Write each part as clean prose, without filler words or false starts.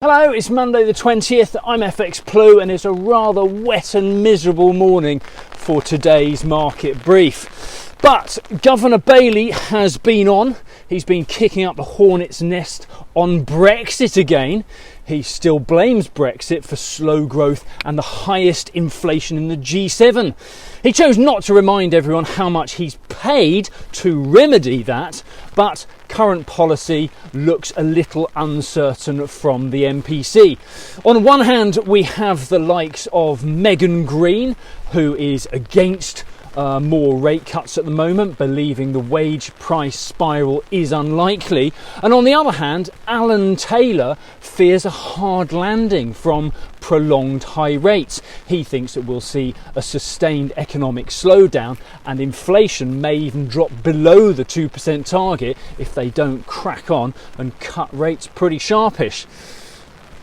Hello, it's Monday the 20th, I'm FxPlew and it's a rather wet and miserable morning for today's market brief. But Governor Bailey has been on, he's been kicking up the hornet's nest on Brexit again. He still blames Brexit for slow growth and the highest inflation in the G7. He chose not to remind everyone how much he's paid to remedy that, but current policy looks a little uncertain from the MPC. On one hand, we have the likes of Megan Greene, who is against more rate cuts at the moment, believing the wage price spiral is unlikely. And on the other hand, Alan Taylor fears a hard landing from prolonged high rates. He thinks that we'll see a sustained economic slowdown and inflation may even drop below the 2% target if they don't crack on and cut rates pretty sharpish.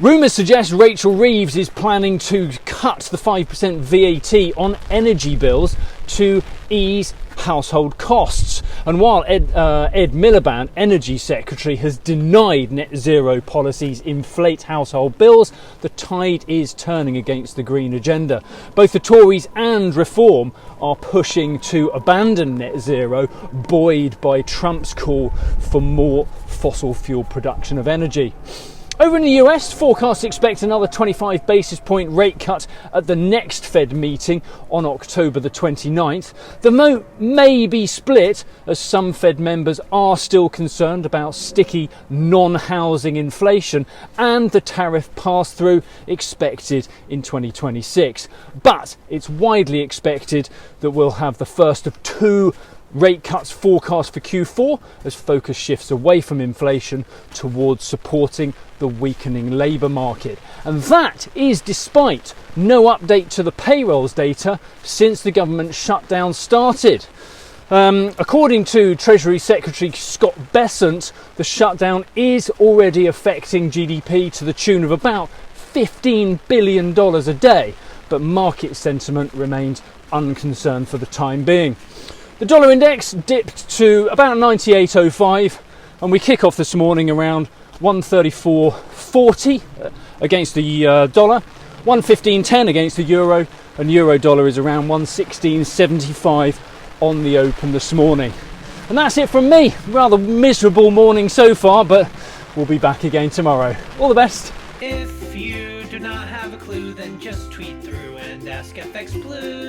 Rumours suggest Rachel Reeves is planning to cut the 5% VAT on energy bills to ease household costs. And while Ed Miliband, Energy Secretary, has denied net zero policies inflate household bills, the tide is turning against the Green agenda. Both the Tories and Reform are pushing to abandon net zero, buoyed by Trump's call for more fossil fuel production of energy. Over in the US, forecasts expect another 25 basis point rate cut at the next Fed meeting on October the 29th. The vote may be split as some Fed members are still concerned about sticky non-housing inflation and the tariff pass-through expected in 2026. But it's widely expected that we'll have the first of two rate cuts forecast for Q4 as focus shifts away from inflation towards supporting the weakening labour market. And that is despite no update to the payrolls data since the government shutdown started. According to Treasury Secretary Scott Bessent, the shutdown is already affecting GDP to the tune of about $15 billion a day, but market sentiment remains unconcerned for the time being. The dollar index dipped to about 98.05 and we kick off this morning around 134.40 against the dollar, 115.10 against the euro, and euro dollar is around 116.75 on the open this morning. And that's it from me. Rather miserable morning so far, but we'll be back again tomorrow. All the best. If you do not have a clue, then just tweet through and ask FxPlew.